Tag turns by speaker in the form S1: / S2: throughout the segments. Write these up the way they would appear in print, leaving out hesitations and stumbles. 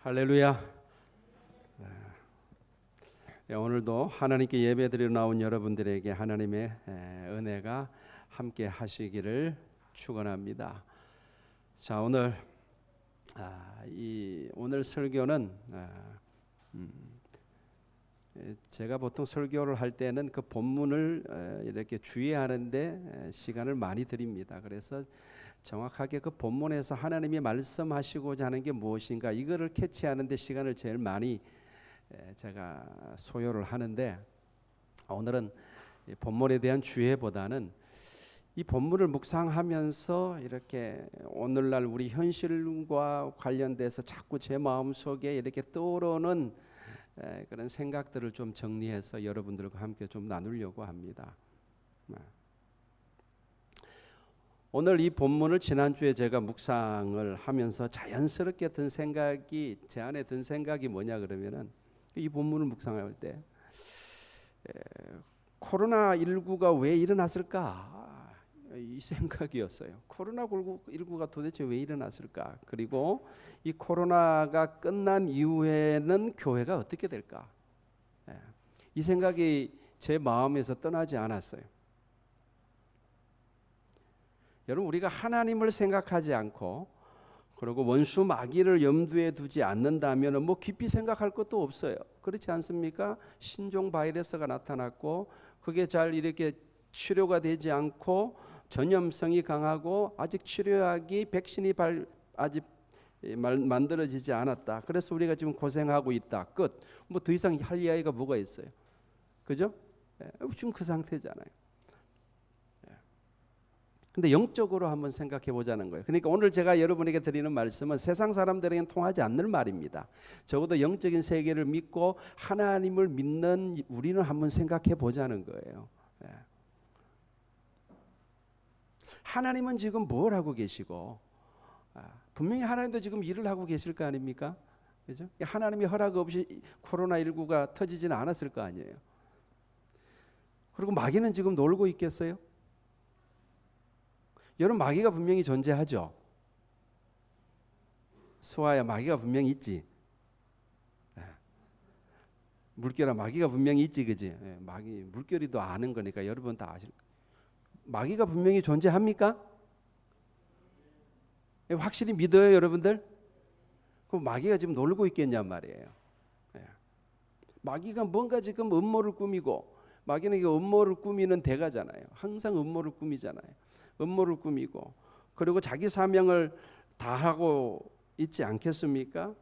S1: 할렐루야. 오늘도 하나님께 예배드리러 나온 여러분들에게 하나님의 은혜가 함께 하시기를 축원합니다. 자, 오늘 설교는 제가 보통 설교를 할 때는 그 본문을 이렇게 주의하는데 시간을 많이 드립니다. 그래서 정확하게 그 본문에서 하나님이 말씀하시고자 하는 게 무엇인가 이거를 캐치하는 데 시간을 제일 많이 제가 소요를 하는데, 오늘은 본문에 대한 주의보다는 이 본문을 묵상하면서 이렇게 오늘날 우리 현실과 관련돼서 자꾸 제 마음속에 이렇게 떠오르는 그런 생각들을 좀 정리해서 여러분들과 함께 좀 나누려고 합니다. 오늘 이 본문을 지난주에 제가 묵상을 하면서 자연스럽게 제 안에 든 생각이 뭐냐 그러면은, 이 본문을 묵상할 때 코로나19가 왜 일어났을까 이 생각이었어요. 코로나19가 도대체 왜 일어났을까? 그리고 이 코로나가 끝난 이후에는 교회가 어떻게 될까? 이 생각이 제 마음에서 떠나지 않았어요. 여러분, 우리가 하나님을 생각하지 않고 그리고 원수 마귀를 염두에 두지 않는다면 뭐 깊이 생각할 것도 없어요. 그렇지 않습니까? 신종 바이러스가 나타났고 그게 잘 이렇게 치료가 되지 않고 전염성이 강하고 아직 치료약이 백신이 아직 만들어지지 않았다. 그래서 우리가 지금 고생하고 있다. 끝. 뭐 더 이상 할 이야기가 뭐가 있어요? 그죠? 지금 그 상태잖아요. 근데 영적으로 한번 생각해 보자는 거예요. 그러니까 오늘 제가 여러분에게 드리는 말씀은 세상 사람들에게는 통하지 않는 말입니다. 적어도 영적인 세계를 믿고 하나님을 믿는 우리는 한번 생각해 보자는 거예요. 하나님은 지금 뭘 하고 계시고, 분명히 하나님도 지금 일을 하고 계실 거 아닙니까? 그죠? 하나님이 허락 없이 코로나19가 터지지는 않았을 거 아니에요. 그리고 마귀는 지금 놀고 있겠어요? 여러분, 마귀가 분명히 존재하죠. 수아야, 마귀가 분명히 있지. 물결아, 마귀가 분명히 있지, 그지? 마귀, 물결이도 아는 거니까 여러분 다 아실. 마귀가 분명히 존재합니까? 확실히 믿어요, 여러분들? 그럼 마귀가 지금 놀고 있겠냔 말이에요. 마귀가 뭔가 지금 음모를 꾸미고, 마귀는 이게 음모를 꾸미는 대가잖아요. 항상 음모를 꾸미잖아요. 음모를 꾸미고, 그리고 자기 사명을 다하고 있지 않겠습니까?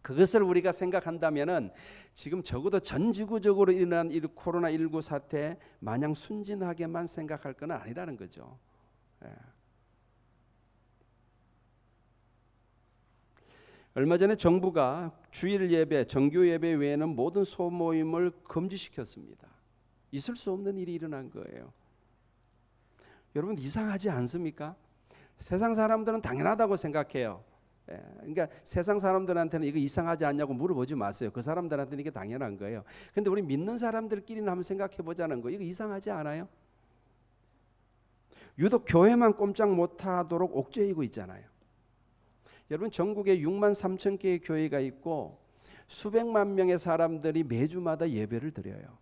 S1: 그것을 우리가 생각한다면은 지금 적어도 전 지구적으로 일어난 이 코로나19 사태 마냥 순진하게만 생각할 건 아니라는 거죠. 얼마 전에 정부가 주일 예배, 정규 예배 외에는 모든 소모임을 금지시켰습니다. 있을 수 없는 일이 일어난 거예요. 여러분, 이상하지 않습니까? 세상 사람들은 당연하다고 생각해요. 그러니까 세상 사람들한테는 이거 이상하지 않냐고 물어보지 마세요. 그 사람들한테는 이게 당연한 거예요. 근데 우리 믿는 사람들끼리는 한번 생각해 보자는 거예요. 이거 이상하지 않아요? 유독 교회만 꼼짝 못하도록 옥죄이고 있잖아요. 여러분, 전국에 6만 3천 개의 교회가 있고 수백만 명의 사람들이 매주마다 예배를 드려요.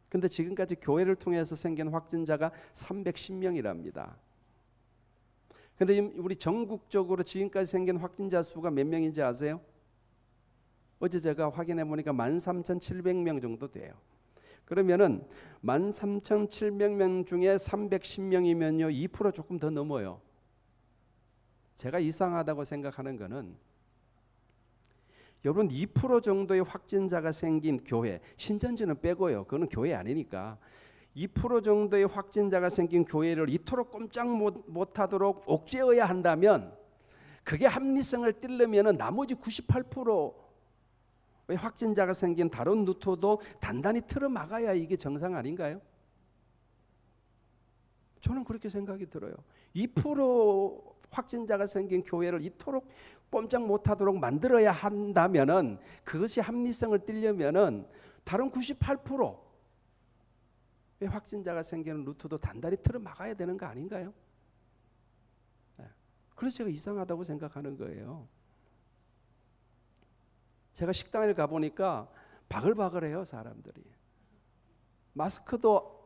S1: 근데 지금까지 교회를 통해서 생긴 확진자가 310명이랍니다. 근데 우리 전국적으로 지금까지 생긴 확진자 수가 몇 명인지 아세요? 어제 제가 확인해 보니까 13,700명 정도 돼요. 그러면은 13,700명 중에 310명이면요 2% 조금 더 넘어요. 제가 이상하다고 생각하는 거는, 여러분, 2% 정도의 확진자가 생긴 교회, 신천지는 빼고요. 그거는 교회 아니니까. 2% 정도의 확진자가 생긴 교회를 이토록 꼼짝 못하도록 옥죄어야 한다면, 그게 합리성을 띠려면 나머지 98%의 확진자가 생긴 다른 루트도 단단히 틀어막아야 이게 정상 아닌가요? 저는 그렇게 생각이 들어요. 2% 확진자가 생긴 교회를 이토록 꼼짝 못하도록 만들어야 한다면은, 그것이 합리성을 띠려면은 다른 98%의 확진자가 생기는 루트도 단단히 틀어 막아야 되는 거 아닌가요? 그래서 제가 이상하다고 생각하는 거예요. 제가 식당에 가보니까 바글바글해요, 사람들이. 마스크도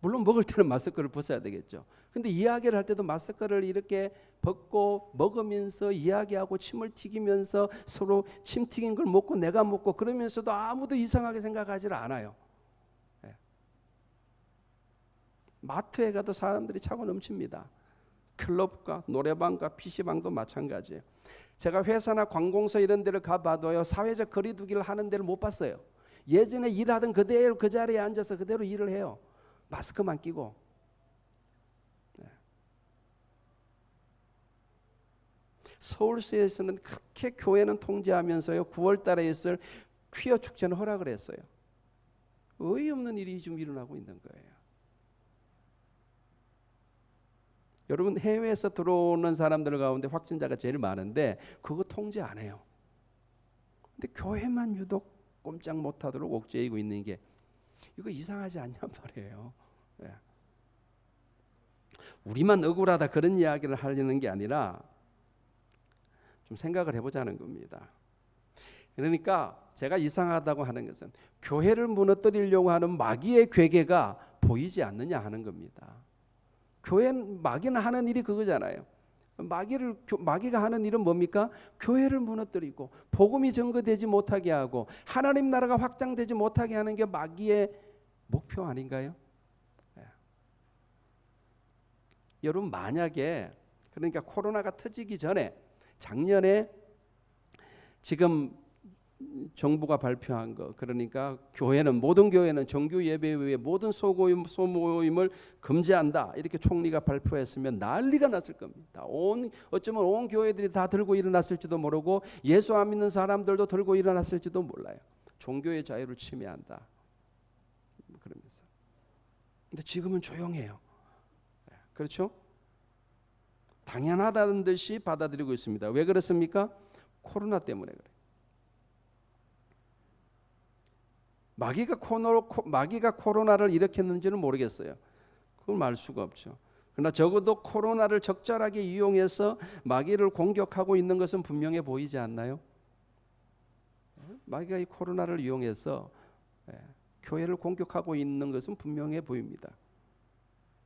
S1: 물론 먹을 때는 마스크를 벗어야 되겠죠. 근데 이야기를 할 때도 마스크를 이렇게 벗고 먹으면서 이야기하고 침을 튀기면서 서로 침 튀긴 걸 먹고 내가 먹고 그러면서도 아무도 이상하게 생각하지 않아요. 네. 마트에 가도 사람들이 차고 넘칩니다. 클럽과 노래방과 PC방도 마찬가지예요. 제가 회사나 관공서 이런 데를 가봐도요, 사회적 거리두기를 하는 데를 못 봤어요. 예전에 일하던 그대로 그 자리에 앉아서 그대로 일을 해요. 마스크만 끼고. 네. 서울시에서는 그렇게 교회는 통제하면서요, 9월 달에 있을 퀴어 축제는 허락을 했어요. 어이없는 일이 좀 일어나고 있는 거예요. 여러분, 해외에서 들어오는 사람들 가운데 확진자가 제일 많은데 그거 통제 안 해요. 근데 교회만 유독 꼼짝 못하도록 옥죄이고 있는 게 이거 이상하지 않냔 말이에요. 예. 우리만 억울하다 그런 이야기를 하려는 게 아니라 좀 생각을 해보자는 겁니다. 그러니까 제가 이상하다고 하는 것은 교회를 무너뜨리려고 하는 마귀의 괴계가 보이지 않느냐 하는 겁니다. 교회는 마귀는 하는 일이 그거잖아요. 마귀가 하는 일은 뭡니까? 교회를 무너뜨리고 복음이 전거되지 못하게 하고 하나님 나라가 확장되지 못하게 하는 게 마귀의 목표 아닌가요? 네. 여러분, 만약에 그러니까 코로나가 터지기 전에 작년에 지금 정부가 발표한 거, 그러니까 모든 교회는 정규 예배 외에 모든 소모임을 금지한다 이렇게 총리가 발표했으면 난리가 났을 겁니다. 어쩌면 온 교회들이 다 들고 일어났을지도 모르고 예수 안 믿는 사람들도 들고 일어났을지도 몰라요. 종교의 자유를 침해한다 그러면서. 근데 지금은 조용해요. 그렇죠? 당연하다는 듯이 받아들이고 있습니다. 왜 그렇습니까? 코로나 때문에 그래요. 마귀가 코로나를 일으켰는지는 모르겠어요. 그건 알 수가 없죠. 그러나 적어도 코로나를 적절하게 이용해서 마귀를 공격하고 있는 것은 분명해 보이지 않나요? 마귀가 이 코로나를 이용해서 교회를 공격하고 있는 것은 분명해 보입니다.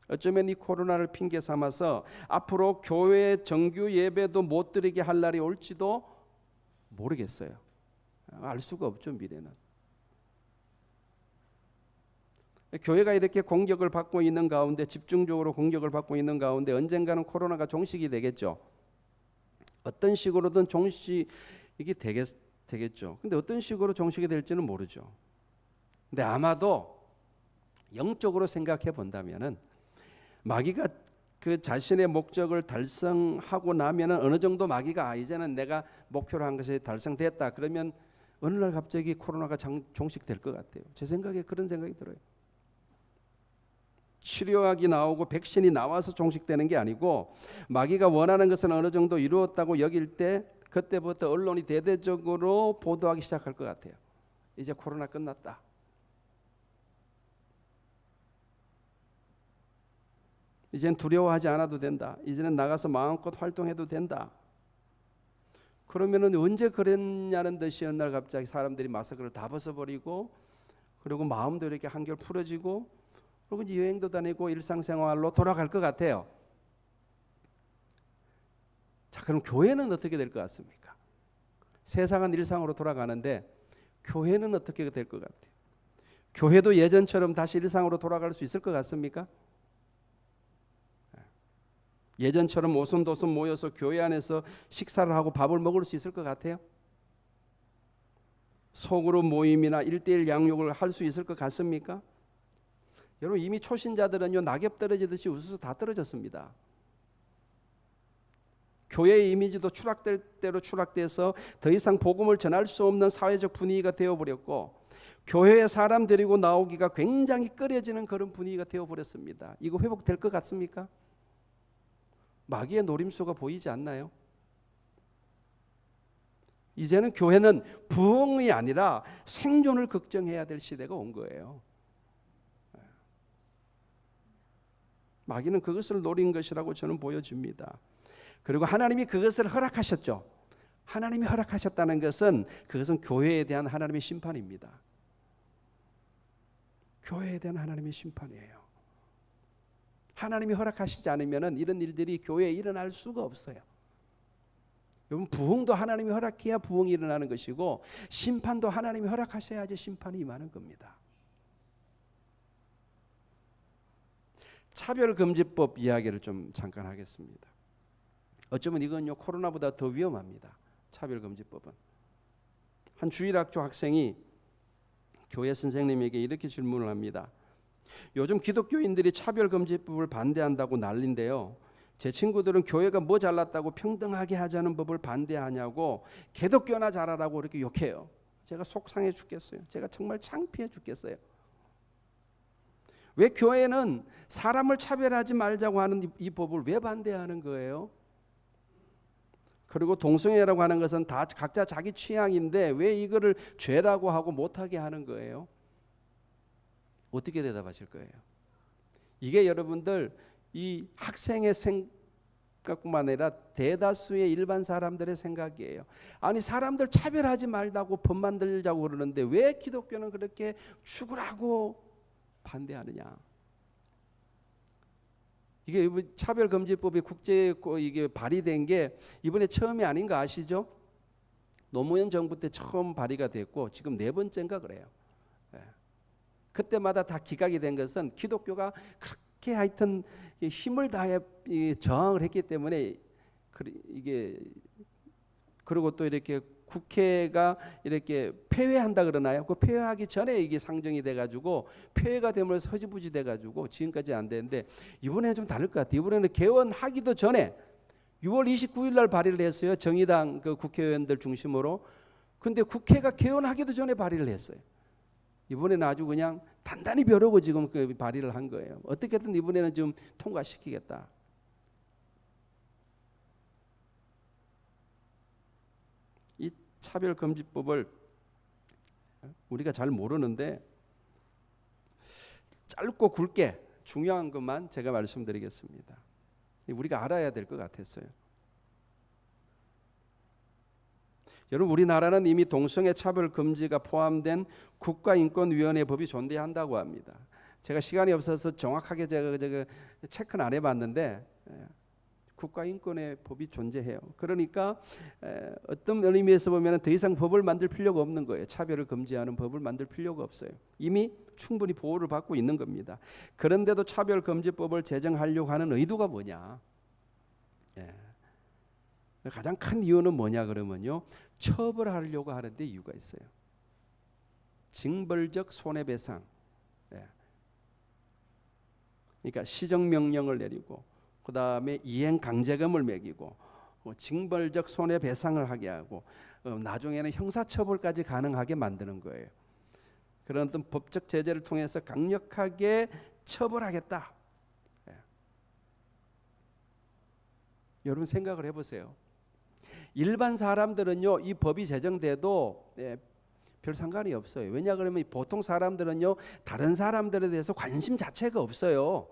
S1: 어쩌면 이 코로나를 핑계 삼아서 앞으로 교회 정규 예배도 못 드리게 할 날이 올지도 모르겠어요. 알 수가 없죠, 미래는. 교회가 이렇게 공격을 받고 있는 가운데, 집중적으로 공격을 받고 있는 가운데 언젠가는 코로나가 종식이 되겠죠. 어떤 식으로든 종식이 되겠죠. 근데 어떤 식으로 종식이 될지는 모르죠. 근데 아마도 영적으로 생각해 본다면은 마귀가 그 자신의 목적을 달성하고 나면은 어느 정도 마귀가 이제는 내가 목표로 한 것이 달성됐다 그러면 어느 날 갑자기 코로나가 종식될 것 같아요. 제 생각에 그런 생각이 들어요. 치료약이 나오고 백신이 나와서 종식되는 게 아니고 마귀가 원하는 것은 어느 정도 이루었다고 여길 때 그때부터 언론이 대대적으로 보도하기 시작할 것 같아요. 이제 코로나 끝났다. 이제는 두려워하지 않아도 된다. 이제는 나가서 마음껏 활동해도 된다. 그러면은 언제 그랬냐는 듯이 어느 날 갑자기 사람들이 마스크를 다 벗어버리고 그리고 마음도 이렇게 한결 풀어지고 그리고 이제 여행도 다니고 일상생활로 돌아갈 것 같아요. 자, 그럼 교회는 어떻게 될 것 같습니까? 세상은 일상으로 돌아가는데 교회는 어떻게 될 것 같아요? 교회도 예전처럼 다시 일상으로 돌아갈 수 있을 것 같습니까? 예전처럼 오손도손 모여서 교회 안에서 식사를 하고 밥을 먹을 수 있을 것 같아요? 소그룹 모임이나 1:1 양육을 할 수 있을 것 같습니까? 여러분, 이미 초신자들은요, 낙엽 떨어지듯이 우수수 다 떨어졌습니다. 교회의 이미지도 추락될 대로 추락돼서 더 이상 복음을 전할 수 없는 사회적 분위기가 되어버렸고 교회에 사람 데리고 나오기가 굉장히 꺼려지는 그런 분위기가 되어버렸습니다. 이거 회복될 것 같습니까? 마귀의 노림수가 보이지 않나요? 이제는 교회는 부흥이 아니라 생존을 걱정해야 될 시대가 온 거예요. 마귀는 그것을 노린 것이라고 저는 보여집니다. 그리고 하나님이 그것을 허락하셨죠. 하나님이 허락하셨다는 것은 그것은 교회에 대한 하나님의 심판입니다. 교회에 대한 하나님의 심판이에요. 하나님이 허락하시지 않으면 이런 일들이 교회에 일어날 수가 없어요. 여러분, 부흥도 하나님이 허락해야 부흥이 일어나는 것이고 심판도 하나님이 허락하셔야지 심판이 임하는 겁니다. 차별금지법 이야기를 좀 잠깐 하겠습니다. 어쩌면 이건요 코로나보다 더 위험합니다. 차별금지법은. 한 주일학교 학생이 교회 선생님에게 이렇게 질문을 합니다. 요즘 기독교인들이 차별금지법을 반대한다고 난리인데요, 제 친구들은 교회가 뭐 잘났다고 평등하게 하자는 법을 반대하냐고 기독교나 잘하라고 이렇게 욕해요. 제가 속상해 죽겠어요. 제가 정말 창피해 죽겠어요. 왜 교회는 사람을 차별하지 말자고 하는 이 법을 왜 반대하는 거예요? 그리고 동성애라고 하는 것은 다 각자 자기 취향인데 왜 이거를 죄라고 하고 못하게 하는 거예요? 어떻게 대답하실 거예요? 이게 여러분들 이 학생의 생각뿐만 아니라 대다수의 일반 사람들의 생각이에요. 아니, 사람들 차별하지 말라고 법 만들자고 그러는데 왜 기독교는 그렇게 죽으라고 반대하느냐? 이게 차별금지법이 국제에 이게 발의된 게 이번에 처음이 아닌 거 아시죠? 노무현 정부 때 처음 발의가 됐고 지금 4번째인가 그래요. 그때마다 다 기각이 된 것은 기독교가 그렇게 하여튼 힘을 다해 저항을 했기 때문에 이게, 그리고 또 이렇게 국회가 이렇게 폐회한다 그러나요? 그 폐회하기 전에 이게 상정이 돼가지고 폐회가 되면서 허지부지 돼가지고 지금까지 안 되는데 이번에는 좀 다를 것 같아요. 이번에는 개원하기도 전에 6월 29일 날 발의를 했어요. 정의당 그 국회의원들 중심으로. 근데 국회가 개원하기도 전에 발의를 했어요. 이번에는 아주 그냥 단단히 벼르고 지금 그 발의를 한 거예요. 어떻게든 이번에는 좀 통과시키겠다. 이 차별금지법을 우리가 잘 모르는데 짧고 굵게 중요한 것만 제가 말씀드리겠습니다. 우리가 알아야 될 것 같았어요. 여러분, 우리나라는 이미 동성애 차별 금지가 포함된 국가인권위원회 법이 존재한다고 합니다. 제가 시간이 없어서 정확하게 제가 체크는 안 해봤는데 국가인권의 법이 존재해요. 그러니까 어떤 의미에서 보면 더 이상 법을 만들 필요가 없는 거예요. 차별을 금지하는 법을 만들 필요가 없어요. 이미 충분히 보호를 받고 있는 겁니다. 그런데도 차별금지법을 제정하려고 하는 의도가 뭐냐? 가장 큰 이유는 뭐냐 그러면요, 처벌하려고 하는데 이유가 있어요. 징벌적 손해배상. 그러니까 시정명령을 내리고 그 다음에 이행강제금을 매기고 징벌적 손해배상을 하게 하고 나중에는 형사처벌까지 가능하게 만드는 거예요. 그런 어떤 법적 제재를 통해서 강력하게 처벌하겠다. 여러분 생각을 해보세요. 일반 사람들은요, 이 법이 제정돼도 별 상관이 없어요. 왜냐 그러면 보통 사람들은요, 다른 사람들에 대해서 관심 자체가 없어요.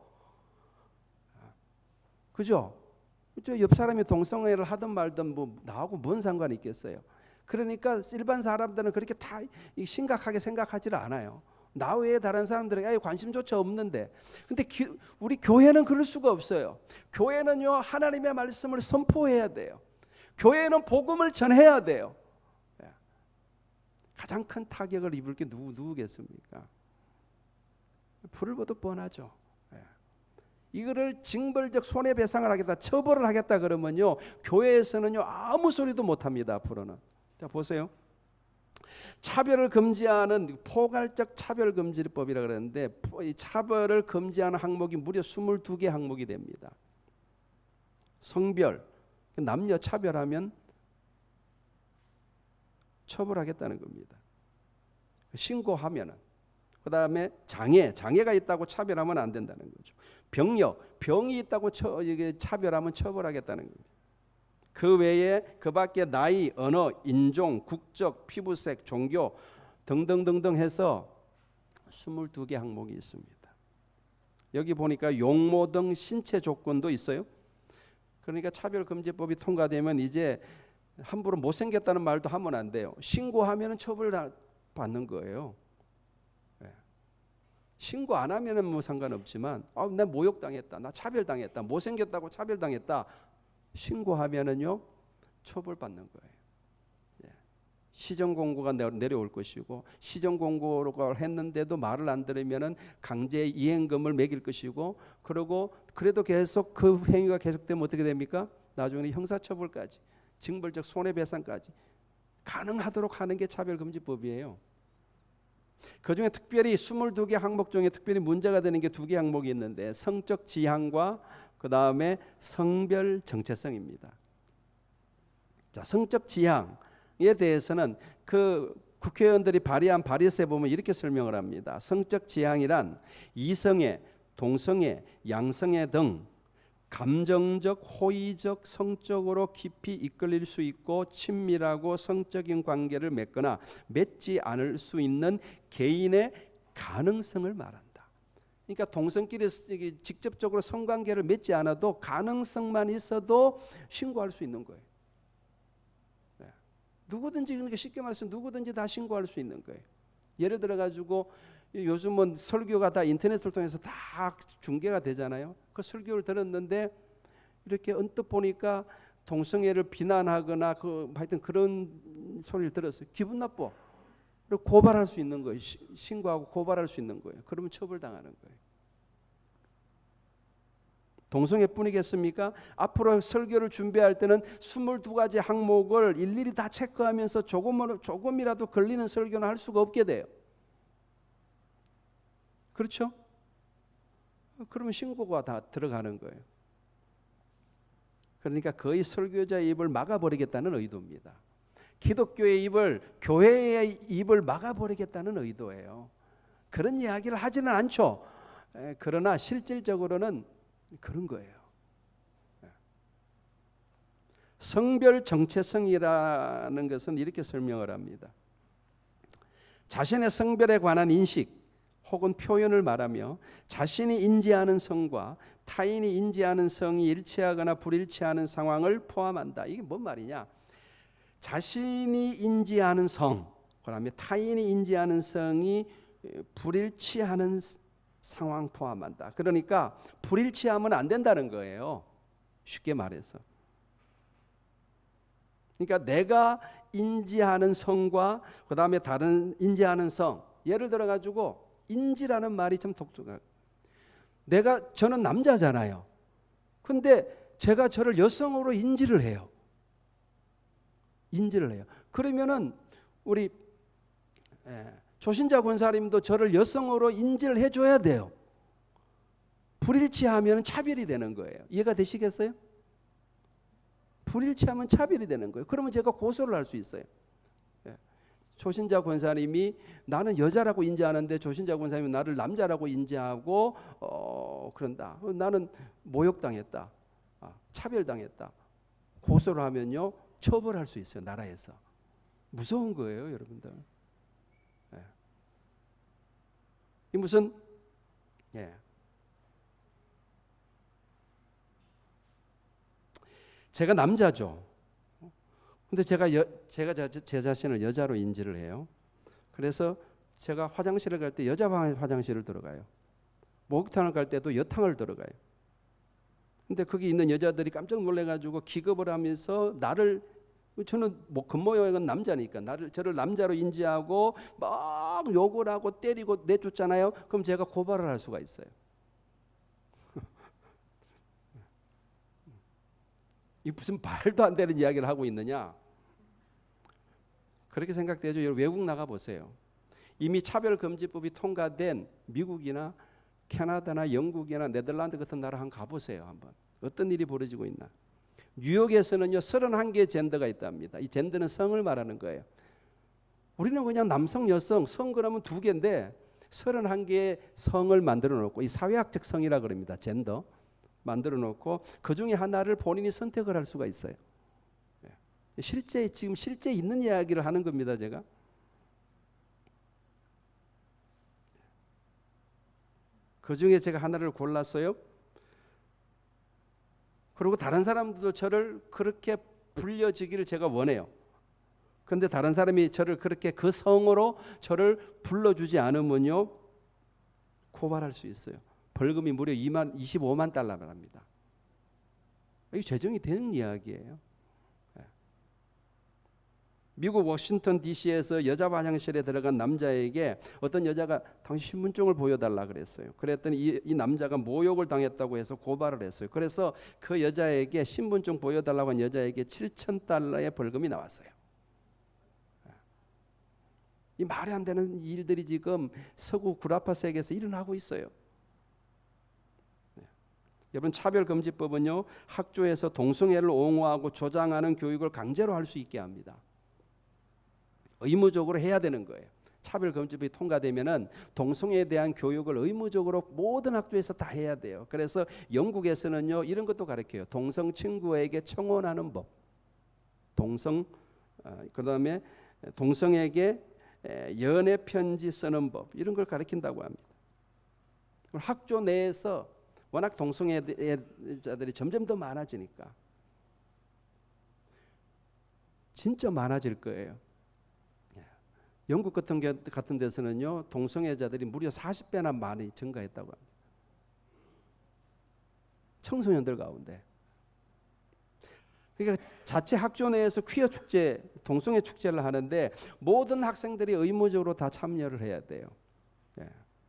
S1: 그죠? 옆 사람이 동성애를 하든 말든 뭐 나하고 뭔 상관이 있겠어요. 그러니까 일반 사람들은 그렇게 다 심각하게 생각하지를 않아요. 나 외에 다른 사람들에게 관심조차 없는데, 근데 우리 교회는 그럴 수가 없어요. 교회는요, 하나님의 말씀을 선포해야 돼요. 교회는 복음을 전해야 돼요. 가장 큰 타격을 입을 게 누구겠습니까? 불을 보듯 뻔하죠. 이거를 징벌적 손해배상을 하겠다, 처벌을 하겠다 그러면요, 교회에서는요 아무 소리도 못합니다. 앞으로는. 자, 보세요. 차별을 금지하는 포괄적 차별금지법이라 그러는데, 이 차별을 금지하는 항목이 무려 22개 항목이 됩니다. 성별, 남녀 차별하면 처벌하겠다는 겁니다. 신고하면은. 그 다음에 장애가 있다고 차별하면 안 된다는 거죠. 병력, 병이 있다고 차별하면 처벌하겠다는 겁니다. 그 외에 그 밖에 나이, 언어, 인종, 국적, 피부색, 종교 등등등등 해서 22개 항목이 있습니다. 여기 보니까 용모 등 신체 조건도 있어요. 그러니까 차별금지법이 통과되면 이제 함부로 못생겼다는 말도 하면 안 돼요. 신고하면 처벌받는 거예요. 예. 신고 안 하면은 뭐 상관없지만 나 모욕당했다, 나 차별당했다, 못생겼다고 차별당했다, 신고하면은요 처벌받는 거예요. 예. 시정공고가 내려올 것이고, 시정공고를 했는데도 말을 안 들으면은 강제 이행금을 매길 것이고, 그리고 그래도 계속 그 행위가 계속되면 어떻게 됩니까? 나중에 형사처벌까지, 징벌적 손해배상까지 가능하도록 하는 게 차별금지법이에요. 그중에 특별히 22개 항목 중에 특별히 문제가 되는 게 2개 항목이 있는데, 성적 지향과 그 다음에 성별 정체성입니다. 자, 성적 지향에 대해서는 그 국회의원들이 발의한 발의서에 보면 이렇게 설명을 합니다. 성적 지향이란 이성애, 동성애, 양성애 등 감정적, 호의적, 성적으로 깊이 이끌릴 수 있고 친밀하고 성적인 관계를 맺거나 맺지 않을 수 있는 개인의 가능성을 말한다. 그러니까 동성끼리 직접적으로 성관계를 맺지 않아도 가능성만 있어도 신고할 수 있는 거예요. 네. 누구든지, 그러니까 쉽게 말해서 누구든지 다 신고할 수 있는 거예요. 예를 들어 가지고 요즘은 설교가 다 인터넷을 통해서 다 중계가 되잖아요. 그 설교를 들었는데 이렇게 언뜻 보니까 동성애를 비난하거나 하여튼 그런 소리를 들었어요. 기분 나빠. 그리고 고발할 수 있는 거예요. 신고하고 고발할 수 있는 거예요. 그러면 처벌당하는 거예요. 동성애뿐이겠습니까? 앞으로 설교를 준비할 때는 22가지 항목을 일일이 다 체크하면서 조금이라도 걸리는 설교는 할 수가 없게 돼요. 그렇죠? 그러면 신고가 다 들어가는 거예요. 그러니까 거의 설교자의 입을 막아버리겠다는 의도입니다. 기독교의 입을, 교회의 입을 막아버리겠다는 의도예요. 그런 이야기를 하지는 않죠. 그러나 실질적으로는 그런 거예요. 성별 정체성이라는 것은 이렇게 설명을 합니다. 자신의 성별에 관한 인식 혹은 표현을 말하며 자신이 인지하는 성과 타인이 인지하는 성이 일치하거나 불일치하는 상황을 포함한다. 이게 뭔 말이냐? 자신이 인지하는 성, 그다음에 타인이 인지하는 성이 불일치하는 상황 포함한다. 그러니까 불일치하면 안 된다는 거예요. 쉽게 말해서. 그러니까 내가 인지하는 성과 그다음에 다른 인지하는 성, 예를 들어 가지고 인지라는 말이 참 독특해요. 저는 남자잖아요. 근데 제가 저를 여성으로 인지를 해요. 그러면은 우리 조신자 권사님도 저를 여성으로 인지를 해줘야 돼요. 불일치하면 차별이 되는 거예요. 이해가 되시겠어요? 불일치하면 차별이 되는 거예요. 그러면 제가 고소를 할 수 있어요. 조신자 권사님이 나는 여자라고 인지하는데 조신자 권사님이 나를 남자라고 인지하고 그런다. 나는 모욕당했다. 차별당했다. 고소를 하면요 처벌할 수 있어요. 나라에서. 무서운 거예요, 여러분들. 이 무슨 제가 남자죠. 근데 제가 제 자신을 여자로 인지를 해요. 그래서 제가 화장실을 갈 때 여자 화장실을 들어가요. 목욕탕을 갈 때도 여탕을 들어가요. 근데 거기 있는 여자들이 깜짝 놀래가지고 기겁을 하면서 저는 뭐 겉모양은 남자니까 저를 남자로 인지하고 막 욕을 하고 때리고 내쫓잖아요. 그럼 제가 고발을 할 수가 있어요. 이 무슨 말도 안 되는 이야기를 하고 있느냐? 그렇게 생각되죠. 여러분 외국 나가 보세요. 이미 차별금지법이 통과된 미국이나 캐나다나 영국이나 네덜란드 같은 나라 한번 가보세요. 한번 어떤 일이 벌어지고 있나. 뉴욕에서는요 31개의 젠더가 있답니다. 이 젠더는 성을 말하는 거예요. 우리는 그냥 남성, 여성, 성 그러면 2개인데 31개의 성을 만들어 놓고 이 사회학적 성이라 그럽니다. 젠더 만들어 놓고 그 중에 하나를 본인이 선택을 할 수가 있어요. 지금 실제 있는 이야기를 하는 겁니다. 제가. 그 중에 제가 하나를 골랐어요. 그리고 다른 사람들도 저를 그렇게 불려지기를 제가 원해요. 그런데 다른 사람이 저를 그렇게 그 성으로 저를 불러주지 않으면요, 고발할 수 있어요. 벌금이 무려 25만 달러를 합니다. 이게 죄정이 되는 이야기예요. 미국 워싱턴 DC에서 여자 화장실에 들어간 남자에게 어떤 여자가 당신 신분증을 보여달라 그랬어요. 그랬더니 이 남자가 모욕을 당했다고 해서 고발을 했어요. 그래서 그 여자에게 신분증 보여달라고 한 여자에게 7,000달러의 벌금이 나왔어요. 이 말이 안 되는 일들이 지금 서구 구라파 세계에서 일어나고 있어요. 여러분, 차별금지법은요, 학교에서 동성애를 옹호하고 조장하는 교육을 강제로 할 수 있게 합니다. 의무적으로 해야 되는 거예요. 차별금지법이 통과되면은 동성애에 대한 교육을 의무적으로 모든 학교에서 다 해야 돼요. 그래서 영국에서는요, 이런 것도 가르쳐요. 동성 친구에게 청혼하는 법, 그다음에 동성에게 연애 편지 쓰는 법, 이런 걸 가르친다고 합니다. 학교 내에서 워낙 동성애자들이 점점 더 많아지니까 진짜 많아질 거예요. 영국 같은 데서는요, 동성애자들이 무려 40배나 많이 증가했다고 합니다. 청소년들 가운데. 그러니까 자체 학교 내에서 퀴어 축제, 동성애 축제를 하는데 모든 학생들이 의무적으로 다 참여를 해야 돼요.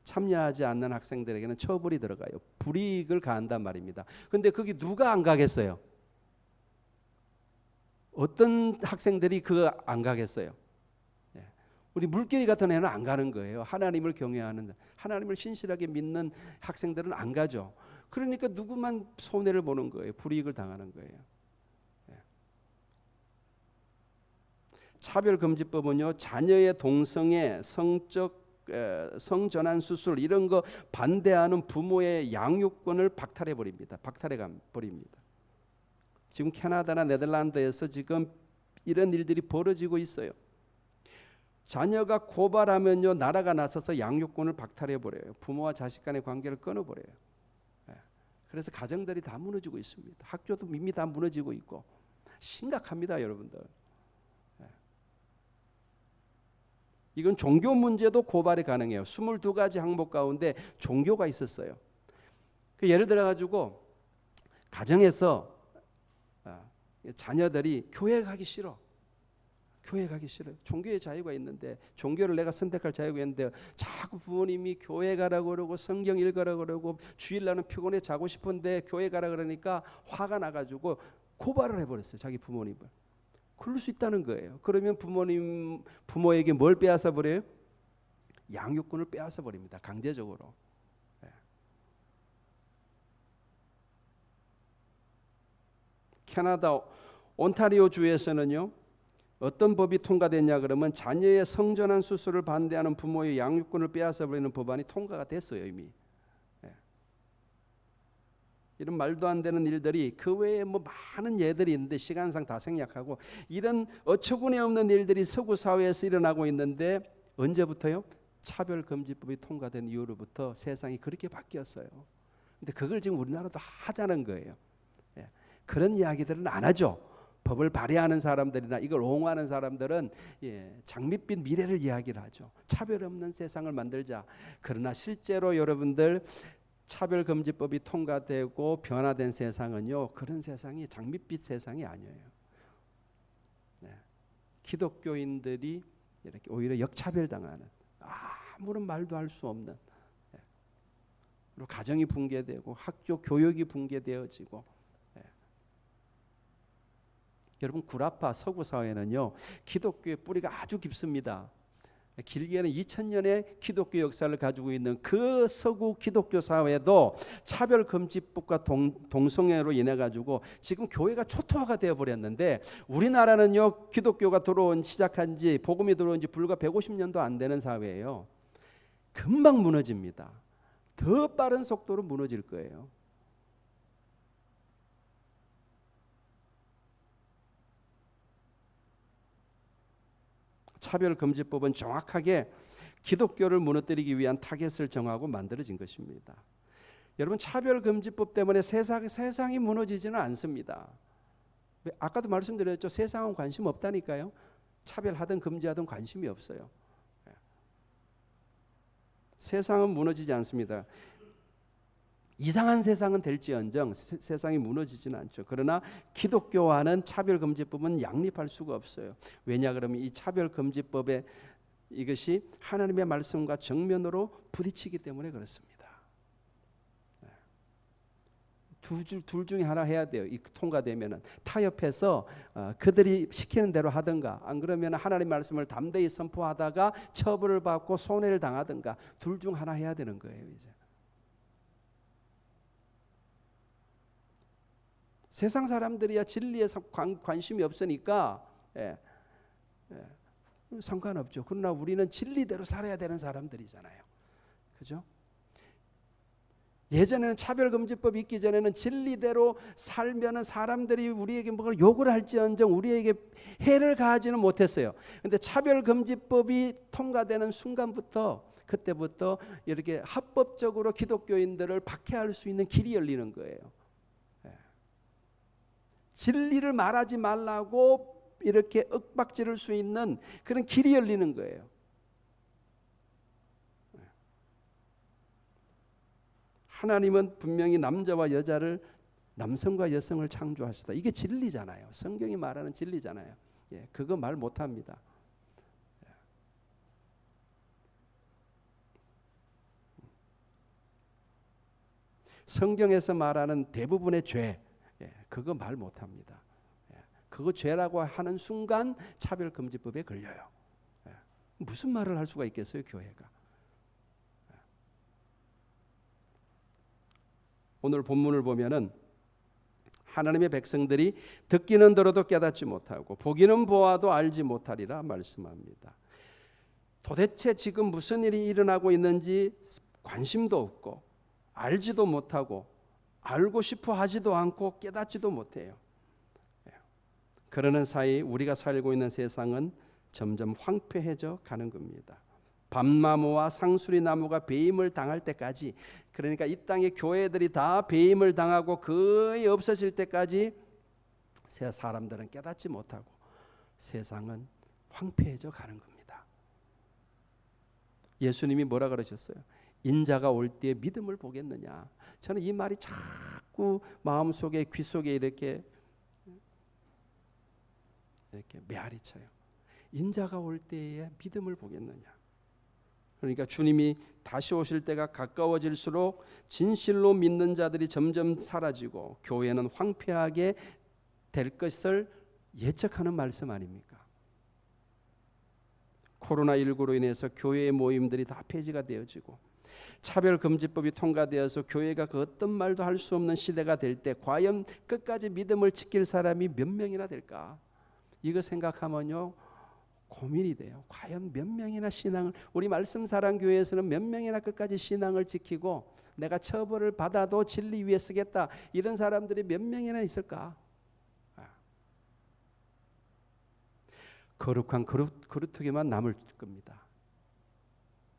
S1: 참여하지 않는 학생들에게는 처벌이 들어가요. 불이익을 가한단 말입니다. 근데 거기 누가 안 가겠어요? 어떤 학생들이 그거 안 가겠어요? 우리 물개리 같은 애는 안 가는 거예요. 하나님을 경외하는, 하나님을 신실하게 믿는 학생들은 안 가죠. 그러니까 누구만 손해를 보는 거예요. 불이익을 당하는 거예요. 차별금지법은요, 자녀의 동성애, 성전환 수술 이런 거 반대하는 부모의 양육권을 박탈해 버립니다. 지금 캐나다나 네덜란드에서 지금 이런 일들이 벌어지고 있어요. 자녀가 고발하면요, 나라가 나서서 양육권을 박탈해 버려요. 부모와 자식 간의 관계를 끊어 버려요. 그래서 가정들이 다 무너지고 있습니다. 학교도 이미 다 무너지고 있고 심각합니다, 여러분들. 이건 종교 문제도 고발이 가능해요. 22가지 항목 가운데 종교가 있었어요. 예를 들어 가지고 가정에서 자녀들이 교회 가기 싫어. 종교의 자유가 있는데, 종교를 내가 선택할 자유가 있는데 자꾸 부모님이 교회 가라고 그러고 성경 읽으라고 그러고 주일 날은 피곤해 자고 싶은데 교회 가라 그러니까 화가 나가지고 고발을 해버렸어요. 자기 부모님을. 그럴 수 있다는 거예요. 그러면 부모에게 뭘 빼앗아 버려요? 양육권을 빼앗아 버립니다. 강제적으로. 캐나다 온타리오 주에서는요, 어떤 법이 통과됐냐 그러면 자녀의 성전환 수술을 반대하는 부모의 양육권을 빼앗아 버리는 법안이 통과가 됐어요, 이미. 이런 말도 안 되는 일들이, 그 외에 뭐 많은 예들이 있는데 시간상 다 생략하고, 이런 어처구니 없는 일들이 서구 사회에서 일어나고 있는데 언제부터요? 차별금지법이 통과된 이후로부터 세상이 그렇게 바뀌었어요. 근데 그걸 지금 우리나라도 하자는 거예요. 그런 이야기들은 안 하죠. 법을 발의하는 사람들이나 이걸 옹호하는 사람들은 장밋빛 미래를 이야기를 하죠. 차별 없는 세상을 만들자. 그러나 실제로 여러분들, 차별금지법이 통과되고 변화된 세상은요, 그런 세상이 장밋빛 세상이 아니에요. 기독교인들이 이렇게 오히려 역차별당하는, 아무런 말도 할 수 없는, 그리고 가정이 붕괴되고 학교 교육이 붕괴되어지고. 여러분, 구라파 서구 사회는요, 기독교의 뿌리가 아주 깊습니다. 길게는 2000년의 기독교 역사를 가지고 있는 그 서구 기독교 사회도 차별금지법과 동성애로 인해 가지고 지금 교회가 초토화가 되어 버렸는데, 우리나라는요, 기독교가 시작한 지, 복음이 들어온 지 불과 150년도 안 되는 사회예요. 금방 무너집니다. 더 빠른 속도로 무너질 거예요. 차별금지법은 정확하게 기독교를 무너뜨리기 위한 타겟을 정하고 만들어진 것입니다. 여러분 차별금지법 때문에 세상이 무너지지는 않습니다. 아까도 말씀드렸죠. 세상은 관심 없다니까요. 차별하든 금지하든 관심이 없어요. 세상은 무너지지 않습니다. 이상한 세상은 될지언정 세상이 무너지지는 않죠. 그러나 기독교와는 차별금지법은 양립할 수가 없어요. 왜냐 그러면 이 차별금지법에 이것이 하나님의 말씀과 정면으로 부딪히기 때문에 그렇습니다. 둘 중에 하나 해야 돼요. 이 통과되면은 타협해서 그들이 시키는 대로 하든가, 안 그러면 하나님 말씀을 담대히 선포하다가 처벌을 받고 손해를 당하든가, 둘 중 하나 해야 되는 거예요. 이제 세상 사람들이야 진리에 관심이 없으니까 상관없죠. 그러나 우리는 진리대로 살아야 되는 사람들이잖아요. 그죠? 예전에는 차별금지법이 있기 전에는 진리대로 살면은 사람들이 우리에게 뭐 욕을 할지언정 우리에게 해를 가하지는 못했어요. 근데 차별금지법이 통과되는 순간부터, 그때부터 이렇게 합법적으로 기독교인들을 박해할 수 있는 길이 열리는 거예요. 진리를 말하지 말라고 이렇게 윽박지를 수 있는 그런 길이 열리는 거예요. 하나님은 분명히 남자와 여자를, 남성과 여성을 창조하시다. 이게 진리잖아요. 성경이 말하는 진리잖아요. 그거 말 못합니다. 성경에서 말하는 대부분의 죄, 그거 말 못합니다. 그거 죄라고 하는 순간 차별금지법에 걸려요. 무슨 말을 할 수가 있겠어요, 교회가. 오늘 본문을 보면은 하나님의 백성들이 듣기는 들어도 깨닫지 못하고 보기는 보아도 알지 못하리라 말씀합니다. 도대체 지금 무슨 일이 일어나고 있는지 관심도 없고 알지도 못하고 알고 싶어 하지도 않고 깨닫지도 못해요. 그러는 사이 우리가 살고 있는 세상은 점점 황폐해져 가는 겁니다. 밤나무와 상수리 나무가 배임을 당할 때까지, 그러니까 이 땅의 교회들이 다 배임을 당하고 거의 없어질 때까지 새 사람들은 깨닫지 못하고 세상은 황폐해져 가는 겁니다. 예수님이 뭐라 그러셨어요? 인자가 올 때에 믿음을 보겠느냐. 저는 이 말이 자꾸 마음속에 귀 속에 이렇게 메아리 쳐요. 인자가 올 때에 믿음을 보겠느냐. 그러니까 주님이 다시 오실 때가 가까워질수록 진실로 믿는 자들이 점점 사라지고 교회는 황폐하게 될 것을 예측하는 말씀 아닙니까? 코로나19로 인해서 교회의 모임들이 다 폐지가 되어지고 차별금지법이 통과되어서 교회가 그 어떤 말도 할 수 없는 시대가 될 때 과연 끝까지 믿음을 지킬 사람이 몇 명이나 될까? 이거 생각하면요 고민이 돼요. 과연 몇 명이나 신앙을, 우리 말씀사랑교회에서는 몇 명이나 끝까지 신앙을 지키고 내가 처벌을 받아도 진리 위에 서겠다, 이런 사람들이 몇 명이나 있을까? 거룩한 그루터기만 남을 겁니다.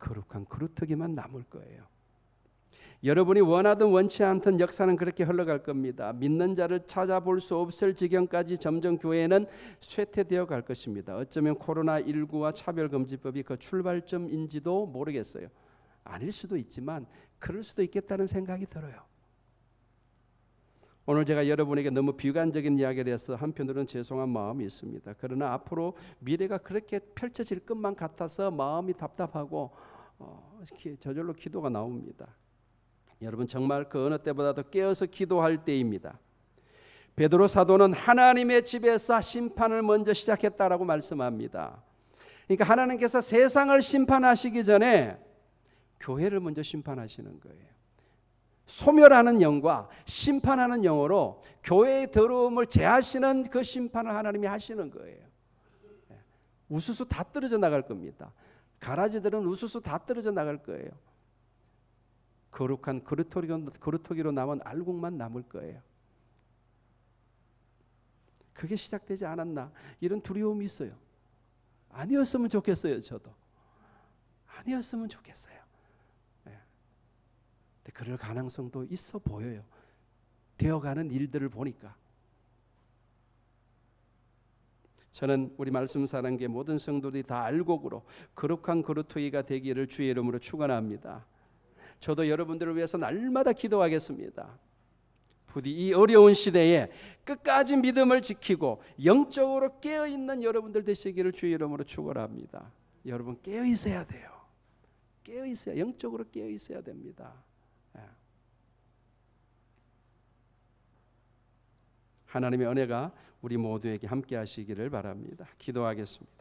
S1: 거룩한 그루터기만 남을 거예요. 여러분이 원하든 원치 않든 역사는 그렇게 흘러갈 겁니다. 믿는 자를 찾아볼 수 없을 지경까지 점점 교회는 쇠퇴되어 갈 것입니다. 어쩌면 코로나19와 차별금지법이 그 출발점인지도 모르겠어요. 아닐 수도 있지만 그럴 수도 있겠다는 생각이 들어요. 오늘 제가 여러분에게 너무 비관적인 이야기를 해서 한편으로는 죄송한 마음이 있습니다. 그러나 앞으로 미래가 그렇게 펼쳐질 것만 같아서 마음이 답답하고 저절로 기도가 나옵니다. 여러분 정말 그 어느 때보다도 깨어서 기도할 때입니다. 베드로 사도는 하나님의 집에서 심판을 먼저 시작했다라고 말씀합니다. 그러니까 하나님께서 세상을 심판하시기 전에 교회를 먼저 심판하시는 거예요. 소멸하는 영과 심판하는 영으로 교회의 더러움을 제하시는 그 심판을 하나님이 하시는 거예요. 우수수 다 떨어져 나갈 겁니다. 가라지들은 우수수 다 떨어져 나갈 거예요. 거룩한 그루터기로 남은 알곡만 남을 거예요. 그게 시작되지 않았나, 이런 두려움이 있어요. 아니었으면 좋겠어요. 저도 아니었으면 좋겠어요. 근데 그럴 가능성도 있어 보여요. 되어가는 일들을 보니까. 저는 우리 말씀 사랑교회 모든 성도들이 다 알곡으로 거룩한 거루터기가 되기를 주의 이름으로 축원합니다. 저도 여러분들을 위해서 날마다 기도하겠습니다. 부디 이 어려운 시대에 끝까지 믿음을 지키고 영적으로 깨어있는 여러분들 되시기를 주의 이름으로 축원합니다. 여러분 깨어 있어야 돼요. 깨어 있어야, 영적으로 깨어 있어야 됩니다. 하나님의 은혜가 우리 모두에게 함께 하시기를 바랍니다. 기도하겠습니다.